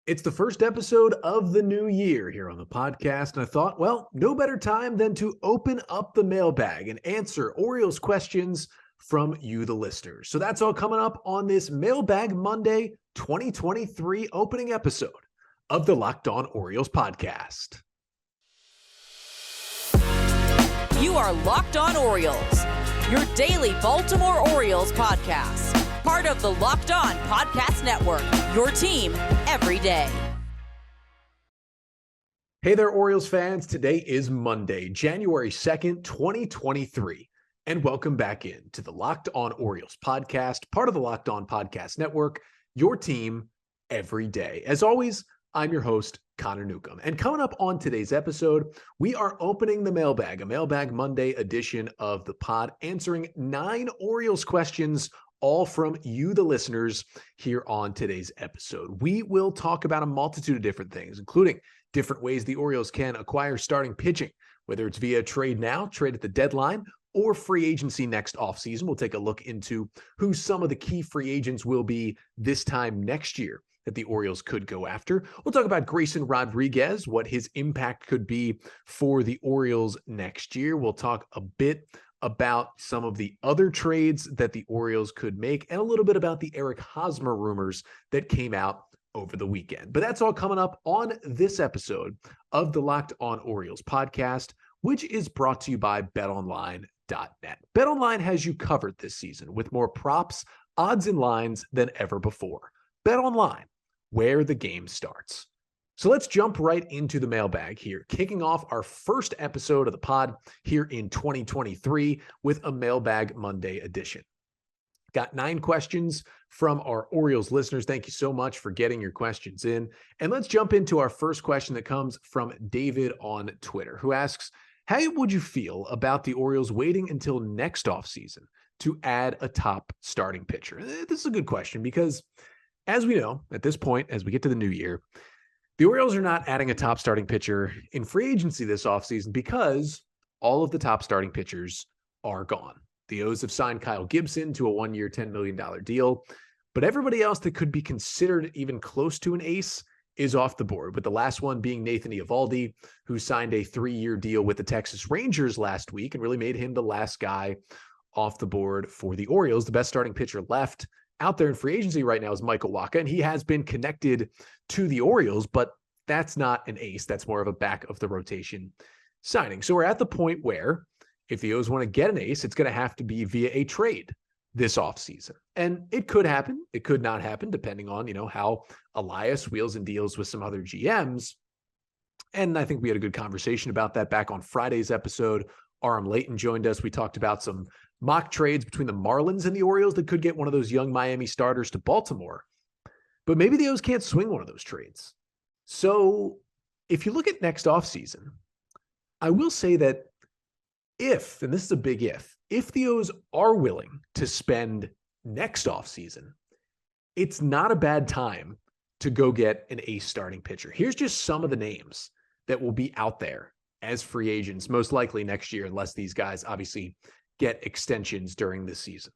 It's the first episode of the new year here on the podcast, and I thought, well, no better time than to open up the mailbag and answer Orioles questions from you, the listeners. So that's all coming up on this Mailbag Monday 2023 opening episode of the Locked On Orioles podcast. You are Locked On Orioles, your daily Baltimore Orioles podcast. Part of the Locked On Podcast Network, your team every day. Hey there, Orioles fans. Today is Monday, January 2nd, 2023. And welcome back in to the Locked On Orioles podcast, part of the Locked On Podcast Network, your team every day. As always, I'm your host, Connor Newcomb. And coming up on today's episode, we are opening the mailbag, a Mailbag Monday edition of the pod, answering 9 Orioles questions, all from you, the listeners, here on today's episode. We will talk about a multitude of different things, including different ways the Orioles can acquire starting pitching, whether it's via trade now, trade at the deadline, or free agency next offseason. We'll take a look into who some of the key free agents will be this time next year that the Orioles could go after. We'll talk about Grayson Rodriguez, what his impact could be for the Orioles next year. We'll talk a bit about some of the other trades that the Orioles could make and a little bit about the Eric Hosmer rumors that came out over the weekend. But that's all coming up on this episode of the Locked On Orioles podcast, which is brought to you by BetOnline.net. BetOnline has you covered this season with more props, odds, and lines than ever before. BetOnline, where the game starts. So let's jump right into the mailbag here, kicking off our first episode of the pod here in 2023 with a Mailbag Monday edition. Got 9 questions from our Orioles listeners. Thank you so much for getting your questions in. And let's jump into our first question that comes from David on Twitter, who asks, how would you feel about the Orioles waiting until next offseason to add a top starting pitcher? This is a good question because, as we know, at this point, as we get to the new year, the Orioles are not adding a top starting pitcher in free agency this offseason because all of the top starting pitchers are gone. The O's have signed Kyle Gibson to a 1-year, $10 million deal, but everybody else that could be considered even close to an ace is off the board, with the last one being Nathan Eovaldi, who signed a 3-year deal with the Texas Rangers last week and really made him the last guy off the board for the Orioles. The best starting pitcher left out there in free agency right now is Michael Wacha, and he has been connected to the Orioles, but that's not an ace. That's more of a back of the rotation signing. So we're at the point where if the O's want to get an ace, it's going to have to be via a trade this offseason. And it could happen. It could not happen, depending on, how Elias wheels and deals with some other GMs. And I think we had a good conversation about that back on Friday's episode. Aram Layton joined us. We talked about some mock trades between the Marlins and the Orioles that could get one of those young Miami starters to Baltimore. But maybe the O's can't swing one of those trades. So if you look at next offseason, I will say that if, and this is a big if the O's are willing to spend next offseason, it's not a bad time to go get an ace starting pitcher. Here's just some of the names that will be out there as free agents, most likely next year, unless these guys obviously get extensions during this season.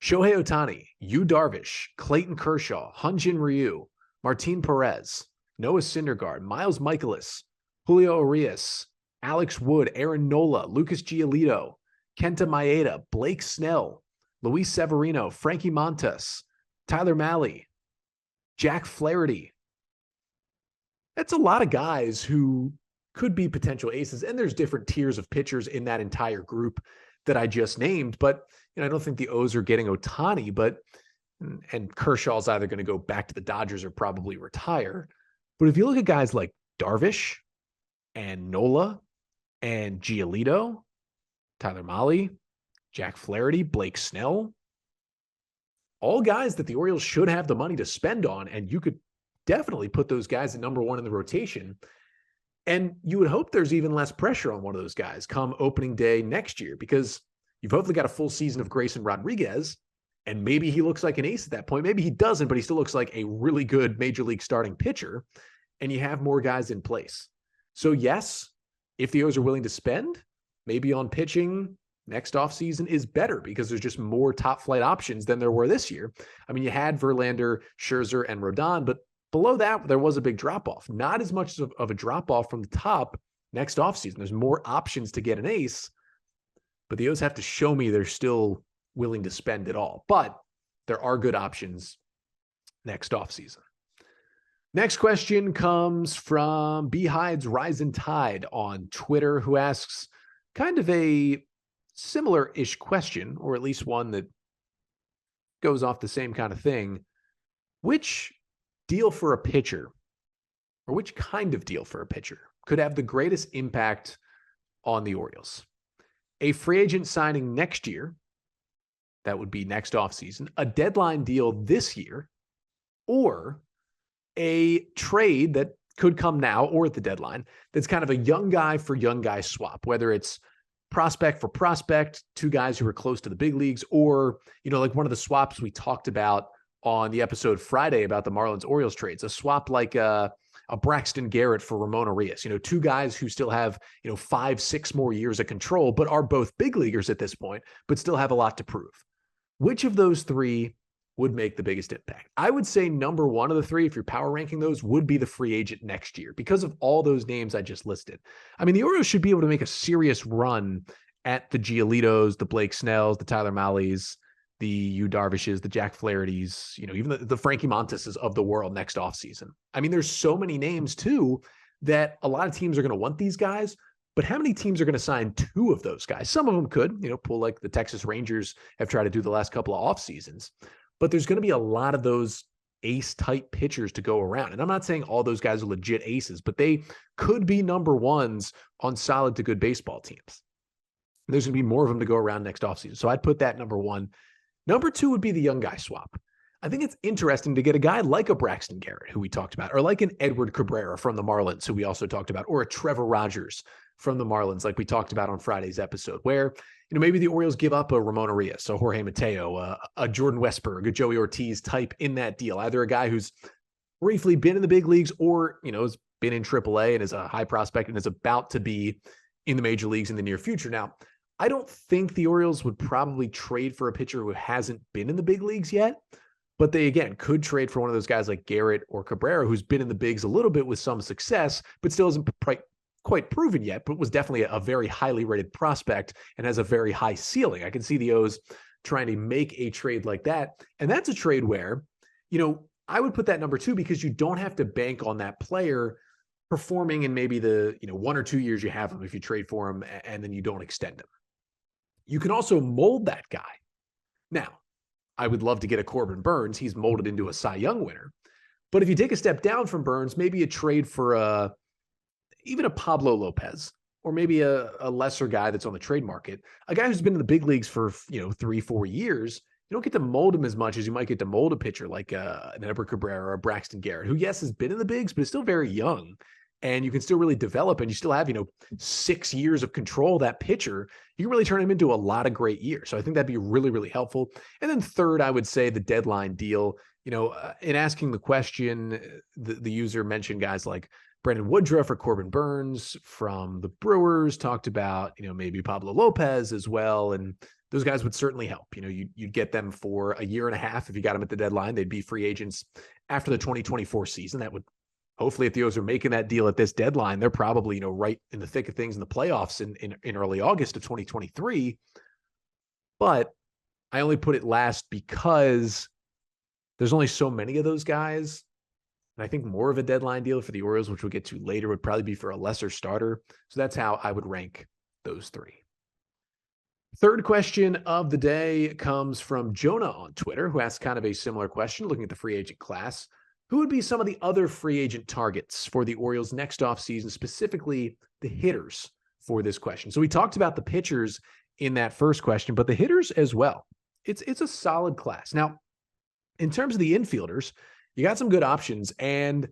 Shohei Ohtani, Yu Darvish, Clayton Kershaw, Hyun-Jin Ryu, Martin Perez, Noah Syndergaard, Miles Mikolas, Julio Arias, Alex Wood, Aaron Nola, Lucas Giolito, Kenta Maeda, Blake Snell, Luis Severino, Frankie Montas, Tyler Mahle, Jack Flaherty. That's a lot of guys who could be potential aces, and there's different tiers of pitchers in that entire group that I just named, but I don't think the O's are getting Ohtani, and Kershaw's either going to go back to the Dodgers or probably retire. But if you look at guys like Darvish and Nola and Giolito, Tyler Mahle, Jack Flaherty, Blake Snell, all guys that the Orioles should have the money to spend on, and you could definitely put those guys at number 1 in the rotation. And you would hope there's even less pressure on one of those guys come opening day next year, because you've hopefully got a full season of Grayson Rodriguez, and maybe he looks like an ace at that point. Maybe he doesn't, but he still looks like a really good major league starting pitcher, and you have more guys in place. So yes, if the O's are willing to spend, maybe on pitching next offseason is better because there's just more top flight options than there were this year. I mean, you had Verlander, Scherzer, and Rodon, but Below that, there was a big drop-off. Not as much of a drop-off from the top next offseason. There's more options to get an ace, but the O's have to show me they're still willing to spend it all. But there are good options next offseason. Next question comes from Beehide's Rising Tide on Twitter, who asks kind of a similar-ish question, or at least one that goes off the same kind of thing. Which deal for a pitcher, or which kind of deal for a pitcher, could have the greatest impact on the Orioles? A free agent signing next year, that would be next offseason, a deadline deal this year, or a trade that could come now or at the deadline that's kind of a young guy for young guy swap, whether it's prospect for prospect, two guys who are close to the big leagues, or, like one of the swaps we talked about on the episode Friday about the Marlins-Orioles trades, a swap like a Braxton Garrett for Ramona Arias, two guys who still have, 5-6 more years of control, but are both big leaguers at this point, but still have a lot to prove. Which of those three would make the biggest impact? I would say number one of the three, if you're power ranking those, would be the free agent next year because of all those names I just listed. I mean, the Orioles should be able to make a serious run at the Giolitos, the Blake Snells, the Tyler Mahles, the Yu Darvishes, the Jack Flahertys, even the Frankie Monteses of the world next offseason. I mean, there's so many names too that a lot of teams are going to want these guys, but how many teams are going to sign two of those guys? Some of them could, pull like the Texas Rangers have tried to do the last couple of off seasons, but there's going to be a lot of those ace type pitchers to go around. And I'm not saying all those guys are legit aces, but they could be number ones on solid to good baseball teams. There's going to be more of them to go around next offseason. So I'd put that number one. Number two would be the young guy swap. I think it's interesting to get a guy like a Braxton Garrett, who we talked about, or like an Edward Cabrera from the Marlins, who we also talked about, or a Trevor Rogers from the Marlins, like we talked about on Friday's episode, where, maybe the Orioles give up a Ramona Arias, a Jorge Mateo, a Jordan Westberg, a Joey Ortiz type in that deal. Either a guy who's briefly been in the big leagues or, has been in AAA and is a high prospect and is about to be in the major leagues in the near future. Now, I don't think the Orioles would probably trade for a pitcher who hasn't been in the big leagues yet, but they, again, could trade for one of those guys like Garrett or Cabrera, who's been in the bigs a little bit with some success, but still isn't quite proven yet, but was definitely a very highly rated prospect and has a very high ceiling. I can see the O's trying to make a trade like that. And that's a trade where, I would put that number two because you don't have to bank on that player performing in maybe the, 1 or 2 years you have him if you trade for him and then you don't extend him. You can also mold that guy. Now, I would love to get a Corbin Burnes. He's molded into a Cy Young winner. But if you take a step down from Burnes, maybe a trade for even a Pablo Lopez, or maybe a lesser guy that's on the trade market, a guy who's been in the big leagues for 3-4 years. You don't get to mold him as much as you might get to mold a pitcher like an Edward Cabrera or a Braxton Garrett, who, yes, has been in the bigs, but is still very young. And you can still really develop, and you still have, 6 years of control of that pitcher. You can really turn him into a lot of great years. So I think that'd be really, really helpful. And then third, I would say the deadline deal. In asking the question, the user mentioned guys like Brandon Woodruff or Corbin Burnes from the Brewers, talked about, maybe Pablo Lopez as well. And those guys would certainly help. You'd get them for a year and a half. If you got them at the deadline, they'd be free agents after the 2024 season. That would, hopefully, if the O's are making that deal at this deadline, they're probably, right in the thick of things in the playoffs in early August of 2023. But I only put it last because there's only so many of those guys. And I think more of a deadline deal for the Orioles, which we'll get to later, would probably be for a lesser starter. So that's how I would rank those three. Third question of the day comes from Jonah on Twitter, who asked kind of a similar question, looking at the free agent class. Who would be some of the other free agent targets for the Orioles next offseason, specifically the hitters for this question? So we talked about the pitchers in that first question, but the hitters as well. It's a solid class. Now, in terms of the infielders, you got some good options, and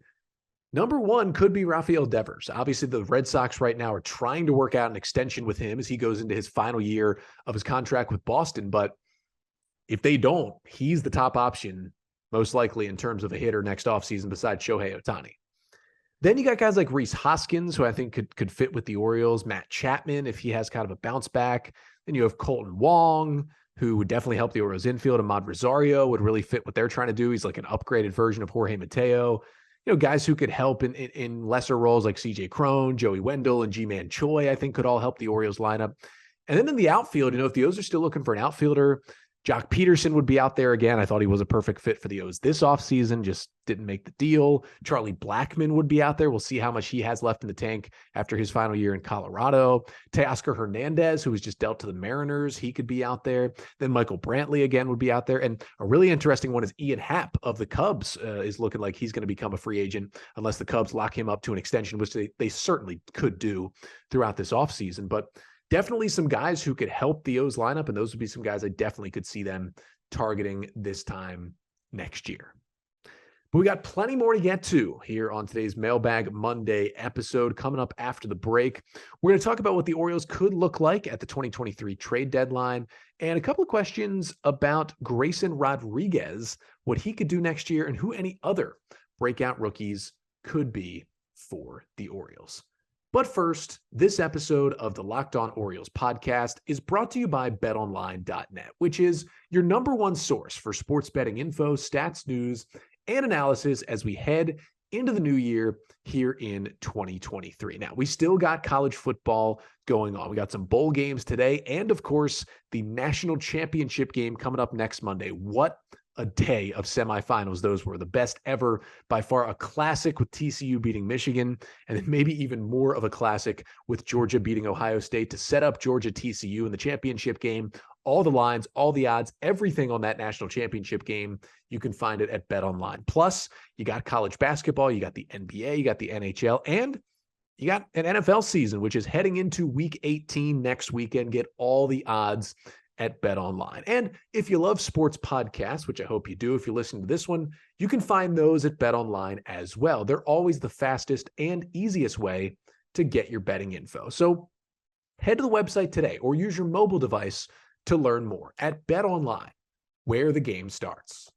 number one could be Rafael Devers. Obviously, the Red Sox right now are trying to work out an extension with him as he goes into his final year of his contract with Boston, but if they don't, he's the top option most likely in terms of a hitter next offseason besides Shohei Ohtani. Then you got guys like Rhys Hoskins, who I think could fit with the Orioles, Matt Chapman, if he has kind of a bounce back. Then you have Colton Wong, who would definitely help the Orioles infield. Ahmad Rosario would really fit what they're trying to do. He's like an upgraded version of Jorge Mateo. guys who could help in lesser roles like CJ Cron, Joey Wendell, and G-Man Choi, I think could all help the Orioles lineup. And then in the outfield, if the O's are still looking for an outfielder, Jock Peterson would be out there again. I thought he was a perfect fit for the O's this offseason, just didn't make the deal. Charlie Blackmon would be out there. We'll see how much he has left in the tank after his final year in Colorado. Teoscar Hernandez, who was just dealt to the Mariners, he could be out there. Then Michael Brantley again would be out there. And a really interesting one is Ian Happ of the Cubs is looking like he's going to become a free agent unless the Cubs lock him up to an extension, which they certainly could do throughout this offseason. But definitely some guys who could help the O's lineup, and those would be some guys I definitely could see them targeting this time next year. But we got plenty more to get to here on today's Mailbag Monday episode. Coming up after the break, we're going to talk about what the Orioles could look like at the 2023 trade deadline, and a couple of questions about Grayson Rodriguez, what he could do next year, and who any other breakout rookies could be for the Orioles. But first, this episode of the Locked On Orioles podcast is brought to you by betonline.net, which is your number one source for sports betting info, stats, news, and analysis as we head into the new year here in 2023. Now, we still got college football going on. We got some bowl games today, and of course, the national championship game coming up next Monday. What a day of semifinals those were. The best ever, by far a classic with TCU beating Michigan, and then maybe even more of a classic with Georgia beating Ohio State to set up Georgia TCU in the championship game. All the lines, all the odds, everything on that national championship game, you can find it at BetOnline. Plus, you got college basketball, you got the NBA, you got the NHL, and you got an NFL season, which is heading into week 18 next weekend. Get all the odds at BetOnline. And if you love sports podcasts, which I hope you do, if you listen to this one, you can find those at BetOnline as well. They're always the fastest and easiest way to get your betting info. So head to the website today or use your mobile device to learn more at BetOnline, where the game starts.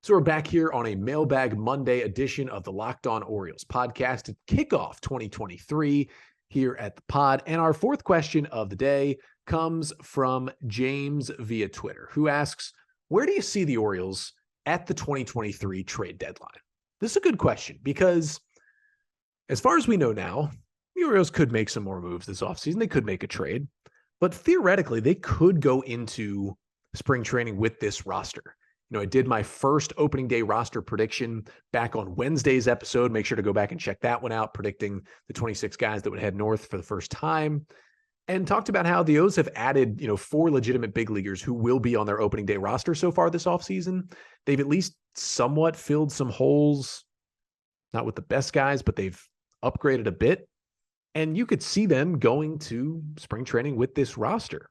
So we're back here on a Mailbag Monday edition of the Locked On Orioles podcast to kick off 2023 here at the pod. And our fourth question of the day comes from James via Twitter, who asks, where do you see the Orioles at the 2023 trade deadline? This is a good question because as far as we know now, the Orioles could make some more moves this offseason. They could make a trade, but theoretically they could go into spring training with this roster. I did my first opening day roster prediction back on Wednesday's episode. Make sure to go back and check that one out, predicting the 26 guys that would head north for the first time. And talked about how the O's have added, 4 legitimate big leaguers who will be on their opening day roster so far this offseason. They've at least somewhat filled some holes, not with the best guys, but they've upgraded a bit. And you could see them going to spring training with this roster.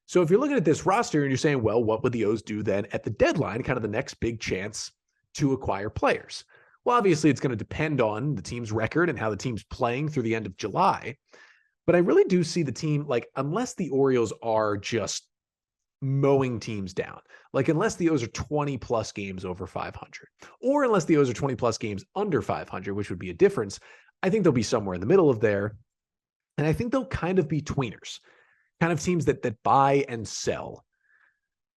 So if you're looking at this roster and you're saying, well, what would the O's do then at the deadline, kind of the next big chance to acquire players? Well, obviously it's going to depend on the team's record and how the team's playing through the end of July. But I really do see the team, unless the Orioles are just mowing teams down, unless the O's are 20 plus games over 500, or unless the O's are 20 plus games under 500, which would be a difference, I think they'll be somewhere in the middle of there. And I think they'll kind of be tweeners, kind of teams that buy and sell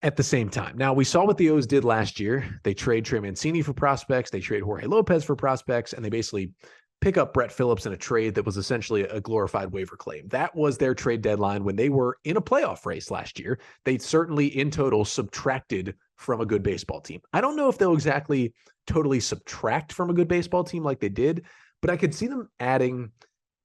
at the same time. Now, we saw what the O's did last year. They trade Trey Mancini for prospects, they trade Jorge Lopez for prospects, and they basically pick up Brett Phillips in a trade that was essentially a glorified waiver claim. That was their trade deadline when they were in a playoff race last year. They certainly in total subtracted from a good baseball team. I don't know if they'll exactly totally subtract from a good baseball team like they did, but I could see them adding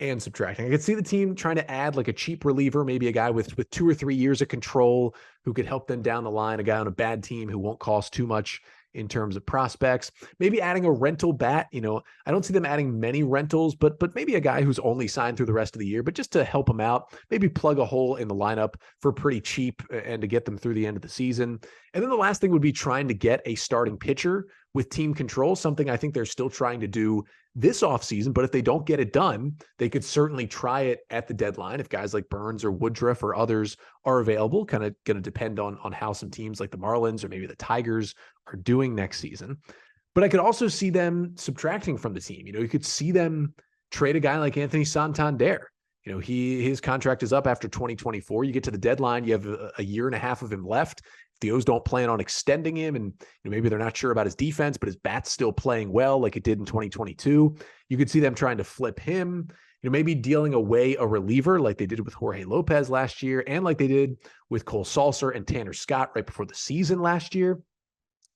and subtracting. I could see the team trying to add a cheap reliever, maybe a guy with 2 or 3 years of control who could help them down the line, a guy on a bad team who won't cost too much in terms of prospects, maybe adding a rental bat. I don't see them adding many rentals, but maybe a guy who's only signed through the rest of the year, but just to help them out, maybe plug a hole in the lineup for pretty cheap and to get them through the end of the season. And then the last thing would be trying to get a starting pitcher with team control, something I think they're still trying to do this offseason. But if they don't get it done, they could certainly try it at the deadline if guys like Burns or Woodruff or others are available. Kind of going to depend on how some teams like the Marlins or maybe the Tigers are doing next season. But I could also see them subtracting from the team. You could see them trade a guy like Anthony Santander. His contract is up after 2024. You get to the deadline, you have a year and a half of him left. the O's don't plan on extending him, and maybe they're not sure about his defense, but his bat's still playing well like it did in 2022, you could see them trying to flip him, maybe dealing away a reliever like they did with Jorge Lopez last year and like they did with Cole Sulser and Tanner Scott right before the season last year.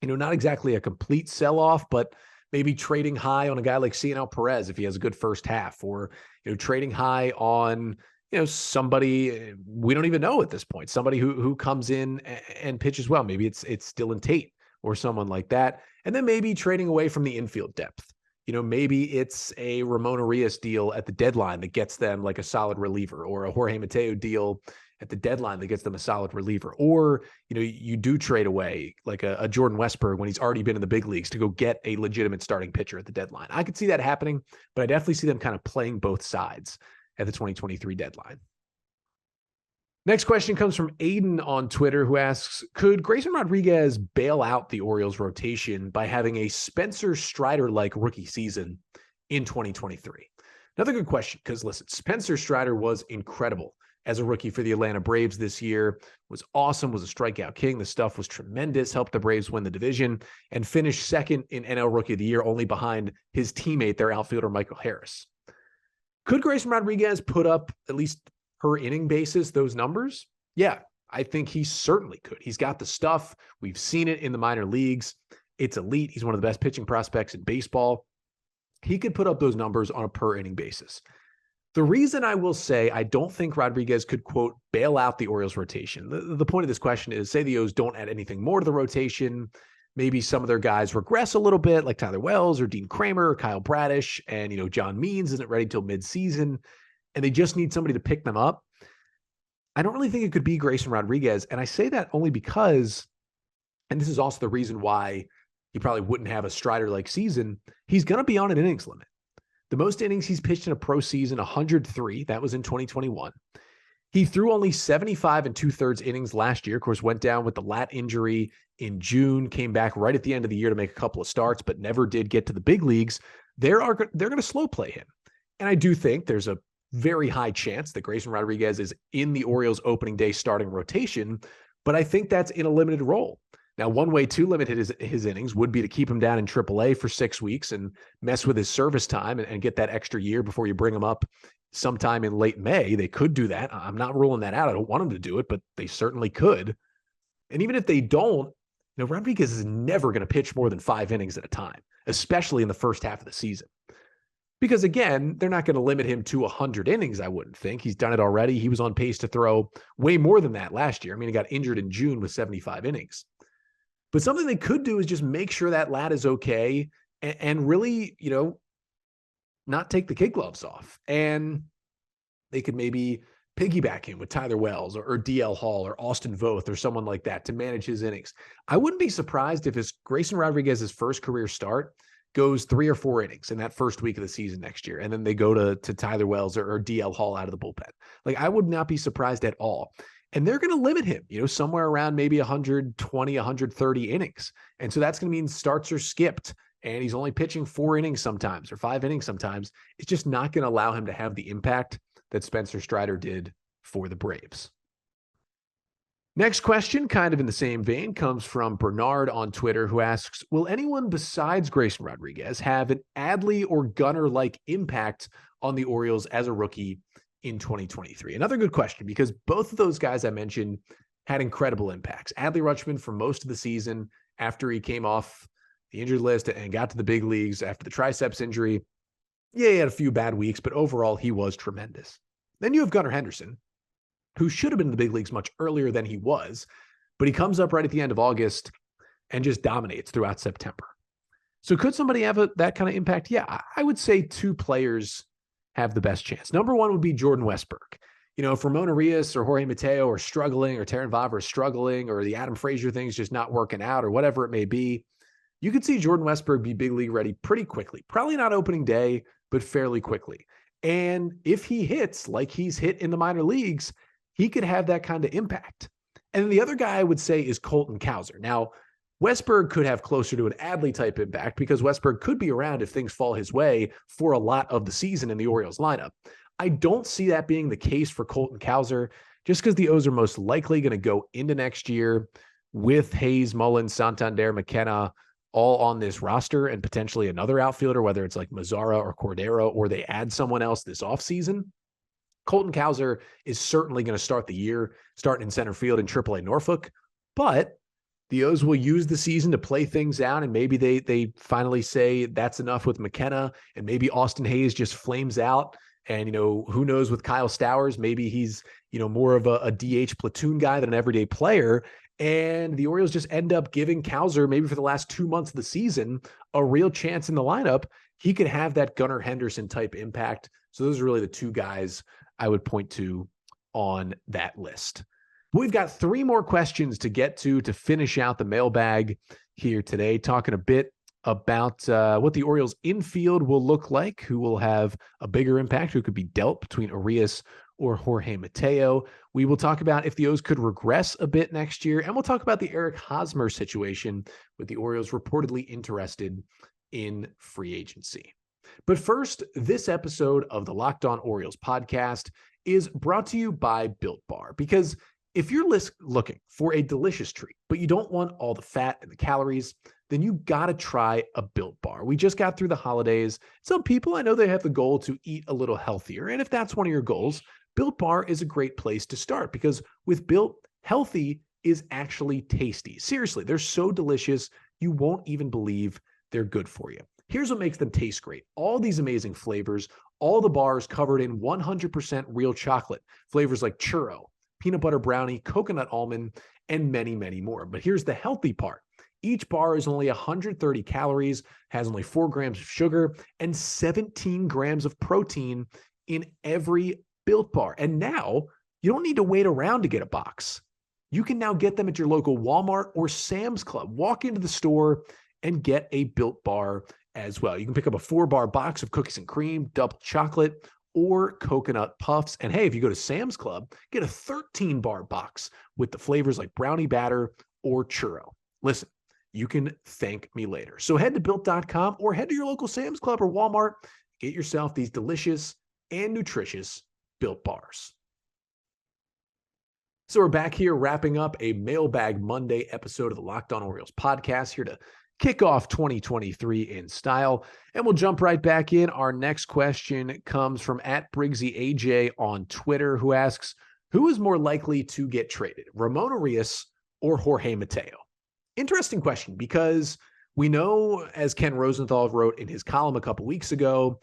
Not exactly a complete sell-off, but maybe trading high on a guy like Cionel Perez if he has a good first half, or trading high on somebody we don't even know at this point, somebody who comes in and pitches well. Maybe it's Dylan Tate or someone like that, and then maybe trading away from the infield depth. Maybe it's a Ramona Arias deal at the deadline that gets them like a solid reliever, or a Jorge Mateo deal at the deadline that gets them a solid reliever. Or, you do trade away like a Jordan Westburg when he's already been in the big leagues to go get a legitimate starting pitcher at the deadline. I could see that happening, but I definitely see them kind of playing both sides at the 2023 deadline. Next question comes from Aiden on Twitter, who asks, could Grayson Rodriguez bail out the Orioles rotation by having a Spencer Strider-like rookie season in 2023? Another good question, because listen, Spencer Strider was incredible as a rookie for the Atlanta Braves this year, was awesome, was a strikeout king. The stuff was tremendous, helped the Braves win the division, and finished second in NL Rookie of the Year, only behind his teammate, their outfielder, Michael Harris. Could Grayson Rodriguez put up, at least per inning basis, those numbers? Yeah, I think he certainly could. He's got the stuff. We've seen it in the minor leagues. It's elite. He's one of the best pitching prospects in baseball. He could put up those numbers on a per inning basis. The reason I will say I don't think Rodriguez could, quote, bail out the Orioles rotation. The point of this question is, say the O's don't add anything more to the rotation. Maybe some of their guys regress a little bit, like Tyler Wells or Dean Kramer or Kyle Bradish, and, John Means isn't ready till midseason, and they just need somebody to pick them up. I don't really think it could be Grayson Rodriguez. And I say that only because, and this is also the reason why he probably wouldn't have a Strider-like season, he's going to be on an innings limit. The most innings he's pitched in a pro season, 103. That was in 2021. He threw only 75 2/3 innings last year. Of course, went down with the lat injury in June, came back right at the end of the year to make a couple of starts, but never did get to the big leagues. They're going to slow play him. And I do think there's a very high chance that Grayson Rodriguez is in the Orioles opening day starting rotation, but I think that's in a limited role. Now, one way to limit his innings would be to keep him down in AAA for 6 weeks and mess with his service time and get that extra year before you bring him up sometime in late May. They could do that. I'm not ruling that out. I don't want them to do it, but they certainly could. And even if they don't, Rodriguez is never going to pitch more than 5 innings at a time, especially in the first half of the season. Because again, they're not going to limit him to 100 innings, I wouldn't think. He's done it already. He was on pace to throw way more than that last year. I mean, he got injured in June with 75 innings. But something they could do is just make sure that lat is okay and really, not take the kid gloves off. And they could maybe piggyback him with Tyler Wells or DL Hall or Austin Voth or someone like that to manage his innings. I wouldn't be surprised if Grayson Rodriguez's first career start goes 3 or 4 innings in that first week of the season next year. And then they go to Tyler Wells or DL Hall out of the bullpen. Like, I would not be surprised at all. And they're going to limit him, somewhere around maybe 120, 130 innings. And so that's going to mean starts are skipped and he's only pitching 4 innings sometimes or 5 innings sometimes. It's just not going to allow him to have the impact that Spencer Strider did for the Braves. Next question, kind of in the same vein, comes from Bernard on Twitter, who asks, will anyone besides Grayson Rodriguez have an Adley or Gunner-like impact on the Orioles as a rookie in 2023? Another good question, because both of those guys I mentioned had incredible impacts. Adley Rutschman for most of the season after he came off the injured list and got to the big leagues after the triceps injury. Yeah, he had a few bad weeks, but overall he was tremendous. Then you have Gunnar Henderson, who should have been in the big leagues much earlier than he was, but he comes up right at the end of August and just dominates throughout September. So could somebody have that kind of impact? Yeah, I would say 2 players have the best chance. Number 1 would be Jordan Westburg. If Ramona Arias or Jorge Mateo are struggling, or Terrin Vavra is struggling, or the Adam Frazier thing's just not working out, or whatever it may be, you could see Jordan Westburg be big league ready pretty quickly. Probably not opening day, but fairly quickly. And if he hits like he's hit in the minor leagues, he could have that kind of impact. And then the other guy I would say is Colton Cowser. Now, Westburg could have closer to an Adley type impact because Westburg could be around if things fall his way for a lot of the season in the Orioles lineup. I don't see that being the case for Colton Cowser, just because the O's are most likely going to go into next year with Hayes, Mullins, Santander, McKenna all on this roster and potentially another outfielder, whether it's like Mazzara or Cordero, or they add someone else this offseason, Colton Cowser is certainly going to start the year starting in center field in AAA Norfolk, but the O's will use the season to play things out, and maybe they finally say that's enough with McKenna, and maybe Austin Hayes just flames out. And, who knows with Kyle Stowers, maybe he's, more of a DH platoon guy than an everyday player. And the Orioles just end up giving Cowser, maybe for the last 2 months of the season, a real chance in the lineup. He could have that Gunnar Henderson type impact. So those are really the two guys I would point to on that list. We've got 3 more questions to get to finish out the mailbag here today, talking a bit about what the Orioles infield will look like, who will have a bigger impact, who could be dealt between Arias or Jorge Mateo. We will talk about if the O's could regress a bit next year, and we'll talk about the Eric Hosmer situation with the Orioles reportedly interested in free agency. But first, this episode of the Locked On Orioles podcast is brought to you by Built Bar, because if you're looking for a delicious treat, but you don't want all the fat and the calories, then you got to try a Built Bar. We just got through the holidays. Some people, I know they have the goal to eat a little healthier. And if that's one of your goals, Built Bar is a great place to start, because with Built, healthy is actually tasty. Seriously, they're so delicious, you won't even believe they're good for you. Here's what makes them taste great. All these amazing flavors, all the bars covered in 100% real chocolate. Flavors like churro, peanut butter brownie, coconut almond, and many, many more. But here's the healthy part. Each bar is only 130 calories, has only 4 grams of sugar, and 17 grams of protein in every Built Bar. And now you don't need to wait around to get a box. You can now get them at your local Walmart or Sam's Club. Walk into the store and get a Built Bar as well. You can pick up a 4-bar box of cookies and cream, double chocolate, or coconut puffs. And hey, if you go to Sam's Club, get a 13-bar box with the flavors like brownie batter or churro. Listen, you can thank me later. So head to Built.com or head to your local Sam's Club or Walmart. Get yourself these delicious and nutritious Built Bars. So we're back here wrapping up a Mailbag Monday episode of the Locked On Orioles podcast, here to kick off 2023 in style. And we'll jump right back in. Our next question comes from @BriggsyAJ on Twitter, who asks, who is more likely to get traded, Ramona Arias or Jorge Mateo? Interesting question, because we know, as Ken Rosenthal wrote in his column a couple weeks ago,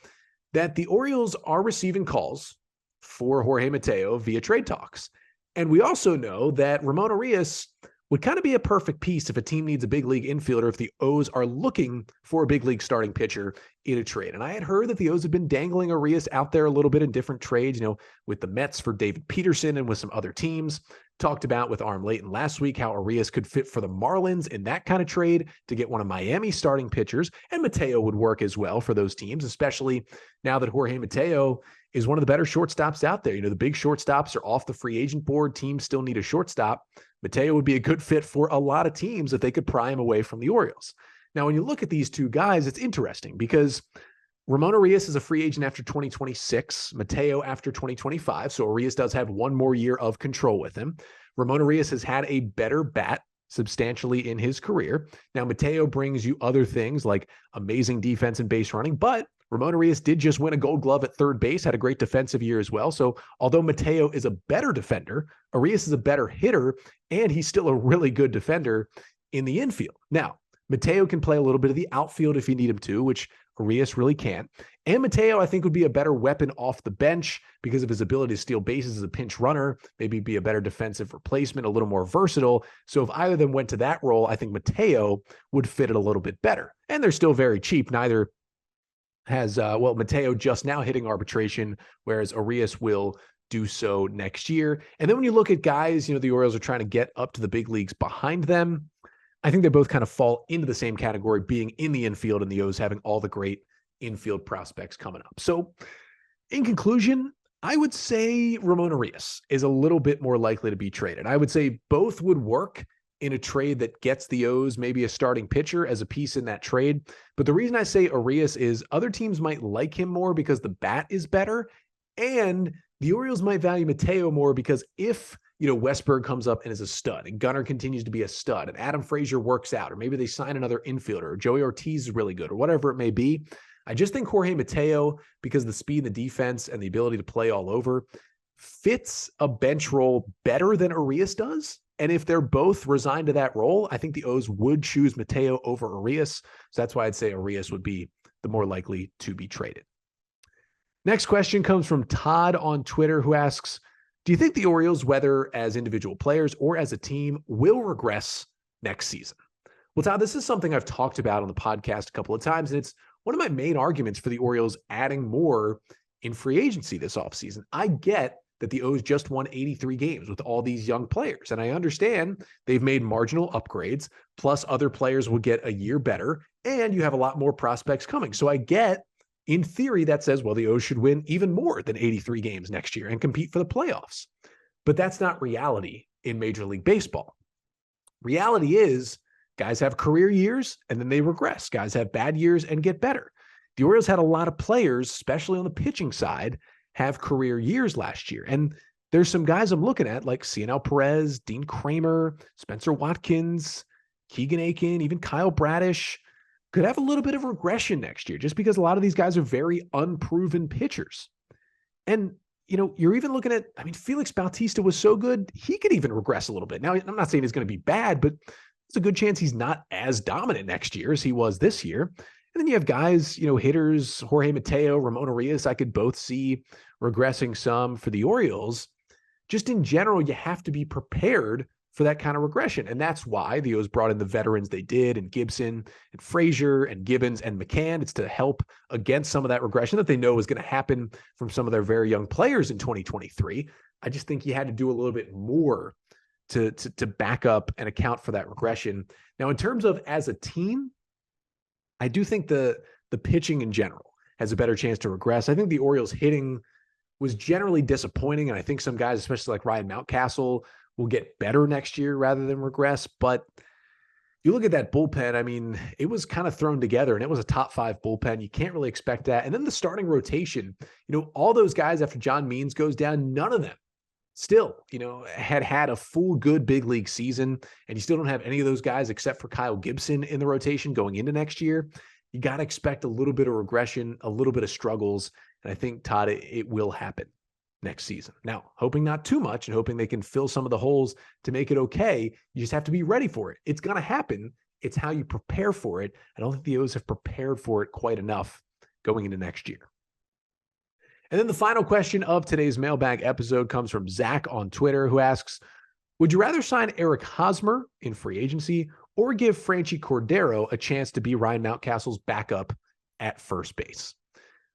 that the Orioles are receiving calls for Jorge Mateo via trade talks. And we also know that Ramona Arias would kind of be a perfect piece if a team needs a big league infielder, if the O's are looking for a big league starting pitcher in a trade. And I had heard that the O's have been dangling Arias out there a little bit in different trades, with the Mets for David Peterson and with some other teams. Talked about with Arm Layton last week how Arias could fit for the Marlins in that kind of trade to get one of Miami's starting pitchers, and Mateo would work as well for those teams, especially now that Jorge Mateo is one of the better shortstops out there. The big shortstops are off the free agent board. Teams still need a shortstop. Mateo would be a good fit for a lot of teams if they could pry him away from the Orioles. Now, when you look at these two guys, it's interesting because Ramona Arias is a free agent after 2026, Mateo after 2025. So Arias does have one more year of control with him. Ramona Arias has had a better bat substantially in his career. Now, Mateo brings you other things like amazing defense and base running, but Ramona Arias did just win a Gold Glove at third base, had a great defensive year as well. So although Mateo is a better defender, Arias is a better hitter, and he's still a really good defender in the infield. Now, Mateo can play a little bit of the outfield if you need him to, which Arias really can't. And Mateo, I think, would be a better weapon off the bench because of his ability to steal bases as a pinch runner, maybe be a better defensive replacement, a little more versatile. So if either of them went to that role, I think Mateo would fit it a little bit better. And they're still very cheap. Neither has, Mateo just now hitting arbitration, whereas Arias will do so next year. And then when you look at guys, the Orioles are trying to get up to the big leagues behind them, I think they both kind of fall into the same category, being in the infield and the O's having all the great infield prospects coming up. So in conclusion, I would say Ramona Arias is a little bit more likely to be traded. I would say both would work in a trade that gets the O's maybe a starting pitcher as a piece in that trade. But the reason I say Arias is other teams might like him more because the bat is better, and the Orioles might value Mateo more because if Westberg comes up and is a stud, and Gunnar continues to be a stud, and Adam Frazier works out, or maybe they sign another infielder, or Joey Ortiz is really good, or whatever it may be. I just think Jorge Mateo, because of the speed and the defense and the ability to play all over, fits a bench role better than Arias does. And if they're both resigned to that role, I think the O's would choose Mateo over Arias. So that's why I'd say Arias would be the more likely to be traded. Next question comes from Todd on Twitter, who asks, do you think the Orioles, whether as individual players or as a team, will regress next season? Well, Todd, this is something I've talked about on the podcast a couple of times, and it's one of my main arguments for the Orioles adding more in free agency this offseason. I get that the O's just won 83 games with all these young players, and I understand they've made marginal upgrades, plus other players will get a year better, and you have a lot more prospects coming. So I get, in theory, that says, well, the O's should win even more than 83 games next year and compete for the playoffs. But that's not reality in Major League Baseball. Reality is guys have career years and then they regress. Guys have bad years and get better. The Orioles had a lot of players, especially on the pitching side, have career years last year. And there's some guys I'm looking at like Cionel Perez, Dean Kramer, Spencer Watkins, Keegan Aiken, even Kyle Bradish could have a little bit of regression next year just because a lot of these guys are very unproven pitchers. And, you're even looking at, Felix Bautista was so good, he could even regress a little bit. Now, I'm not saying he's going to be bad, but there's a good chance he's not as dominant next year as he was this year. And then you have guys, hitters, Jorge Mateo, Ramona Arias, I could both see regressing some for the Orioles. Just in general, you have to be prepared for that kind of regression. And that's why the O's brought in the veterans they did, and Gibson and Frazier and Gibbons and McCann. It's to help against some of that regression that they know is going to happen from some of their very young players in 2023. I just think you had to do a little bit more to back up and account for that regression. Now, in terms of as a team, I do think the pitching in general has a better chance to regress. I think the Orioles hitting was generally disappointing, and I think some guys, especially like Ryan Mountcastle, will get better next year rather than regress. But you look at that bullpen, it was kind of thrown together, and it was a top 5 bullpen. You can't really expect that. And then the starting rotation, all those guys after John Means goes down, none of them still, had a full good big league season, and you still don't have any of those guys except for Kyle Gibson in the rotation going into next year. You got to expect a little bit of regression, a little bit of struggles. And I think, Todd, it will happen next season. Now, hoping not too much and hoping they can fill some of the holes to make it okay. You just have to be ready for it. It's going to happen. It's how you prepare for it. I don't think the O's have prepared for it quite enough going into next year. And then the final question of today's mailbag episode comes from Zach on Twitter, who asks, would you rather sign Eric Hosmer in free agency or give Franchy Cordero a chance to be Ryan Mountcastle's backup at first base?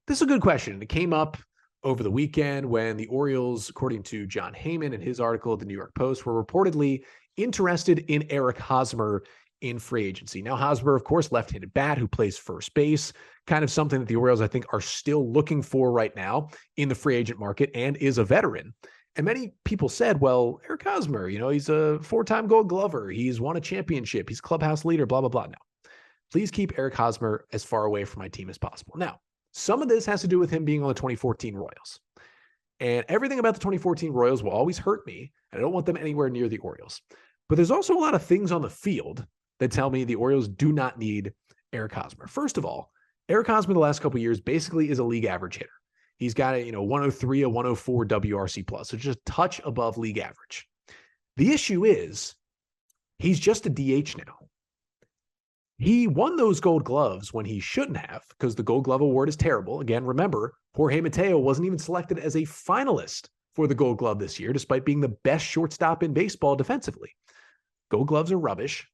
This is a good question. It came up over the weekend when the Orioles, according to John Heyman in his article at the New York Post, were reportedly interested in Eric Hosmer in free agency. Now, Hosmer, of course, left-handed bat who plays first base, kind of something that the Orioles, I think, are still looking for right now in the free agent market, and is a veteran. And many people said, well, Eric Hosmer, he's a 4-time Gold Glover. He's won a championship. He's clubhouse leader, blah, blah, blah. No, please keep Eric Hosmer as far away from my team as possible. Now, some of this has to do with him being on the 2014 Royals. And everything about the 2014 Royals will always hurt me. I don't want them anywhere near the Orioles. But there's also a lot of things on the field that tell me the Orioles do not need Eric Hosmer. First of all, Eric Hosmer the last couple of years basically is a league average hitter. He's got a 103, a 104 WRC plus, so just a touch above league average. The issue is he's just a DH now. He won those Gold Gloves when he shouldn't have, because the Gold Glove award is terrible. Again, remember, Jorge Mateo wasn't even selected as a finalist for the Gold Glove this year, despite being the best shortstop in baseball defensively. Gold Gloves are rubbish.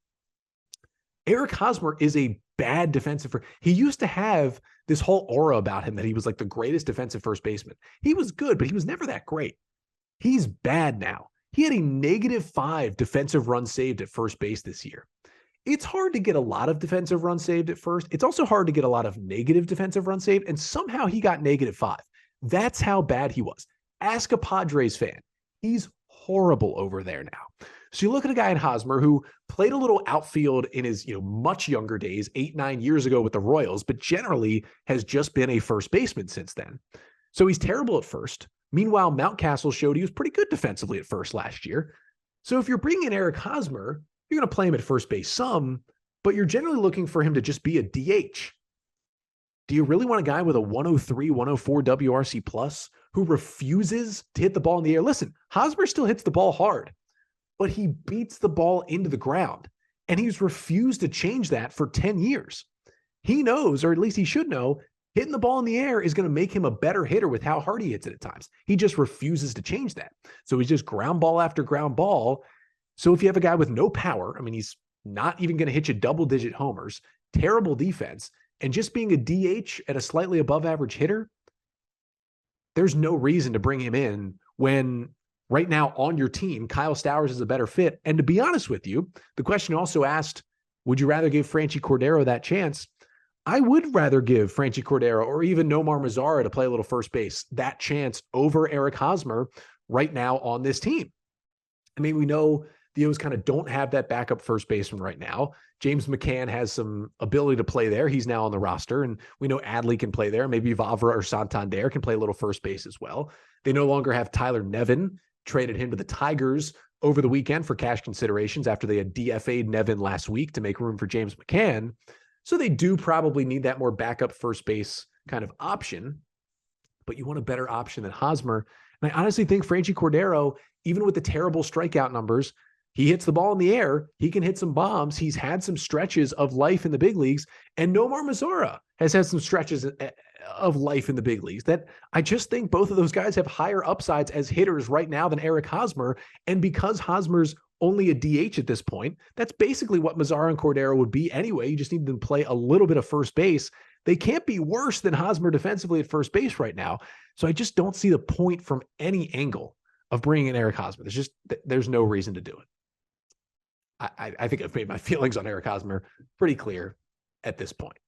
Eric Hosmer is a bad defensive. He used to have this whole aura about him that he was like the greatest defensive first baseman. He was good, but he was never that great. He's bad now. He had a -5 defensive runs saved at first base this year. It's hard to get a lot of defensive runs saved at first. It's also hard to get a lot of negative defensive runs saved, and somehow he got -5. That's how bad he was. Ask a Padres fan. He's horrible over there now. So you look at a guy in Hosmer who played a little outfield in his much younger days, 8-9 years ago with the Royals, but generally has just been a first baseman since then. So he's terrible at first. Meanwhile, Mountcastle showed he was pretty good defensively at first last year. So if you're bringing in Eric Hosmer, you're going to play him at first base some, but you're generally looking for him to just be a DH. Do you really want a guy with a 103, 104 WRC plus who refuses to hit the ball in the air? Listen, Hosmer still hits the ball hard, but he beats the ball into the ground, and he's refused to change that for 10 years. He knows, or at least he should know, hitting the ball in the air is going to make him a better hitter with how hard he hits it at times. He just refuses to change that. So he's just ground ball after ground ball. So if you have a guy with no power, I mean, he's not even going to hit you double-digit homers, terrible defense, and just being a DH at a slightly above average hitter, there's no reason to bring him in when right now on your team, Kyle Stowers is a better fit. And to be honest with you, the question also asked, would you rather give Franchy Cordero that chance? I would rather give Franchy Cordero or even Nomar Mazara to play a little first base that chance over Eric Hosmer right now on this team. I mean, we know the O's kind of don't have that backup first baseman right now. James McCann has some ability to play there. He's now on the roster, and we know Adley can play there. Maybe Vavra or Santander can play a little first base as well. They no longer have Tyler Nevin, traded him to the Tigers over the weekend for cash considerations after they had DFA'd Nevin last week to make room for James McCann. So they do probably need that more backup first base kind of option, but you want a better option than Hosmer. And I honestly think Franchy Cordero, even with the terrible strikeout numbers, he hits the ball in the air. He can hit some bombs. He's had some stretches of life in the big leagues. And Nomar Mazara has had some stretches of life in the big leagues that I just think both of those guys have higher upsides as hitters right now than Eric Hosmer. And because Hosmer's only a DH at this point, that's basically what Mazara and Cordero would be anyway. You just need them to play a little bit of first base. They can't be worse than Hosmer defensively at first base right now. So I just don't see the point from any angle of bringing in Eric Hosmer. There's no reason to do it. I think I've made my feelings on Eric Hosmer pretty clear at this point.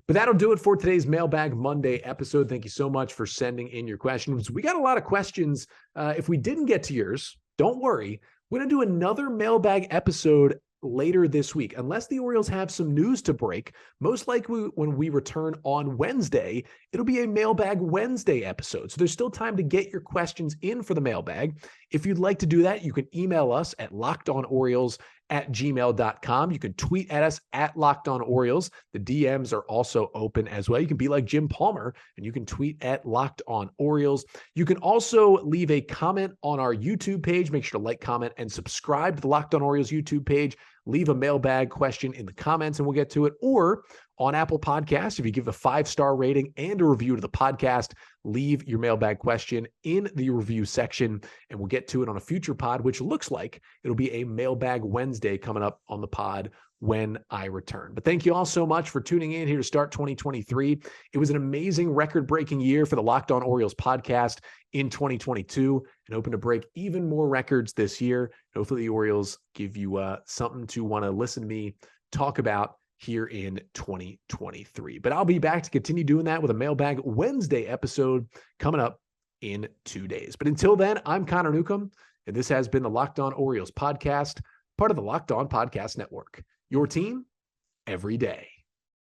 But that'll do it for today's Mailbag Monday episode. Thank you so much for sending in your questions. We got a lot of questions. If we didn't get to yours, don't worry. We're going to do another mailbag episode later this week, unless the Orioles have some news to break. Most likely when we return on Wednesday, it'll be a Mailbag Wednesday episode. So there's still time to get your questions in for the mailbag. If you'd like to do that, you can email us at lockedonorioles@gmail.com. You can tweet at us at LockedOnOrioles. The DMs are also open as well. You can be like Jim Palmer and you can tweet at LockedOnOrioles. You can also leave a comment on our YouTube page. Make sure to like, comment, and subscribe to the Locked On Orioles YouTube page. Leave a mailbag question in the comments and we'll get to it. Or on Apple Podcasts, if you give a 5-star rating and a review to the podcast, leave your mailbag question in the review section and we'll get to it on a future pod, which looks like it'll be a Mailbag Wednesday coming up on the pod when I return. But thank you all so much for tuning in here to start 2023. It was an amazing record-breaking year for the Locked On Orioles podcast in 2022 and hoping to break even more records this year. Hopefully the Orioles give you something to want to listen to me talk about here in 2023. But I'll be back to continue doing that with a Mailbag Wednesday episode coming up in 2 days. But until then, I'm Connor Newcomb, and this has been the Locked On Orioles podcast, part of the Locked On Podcast Network. Your team every day.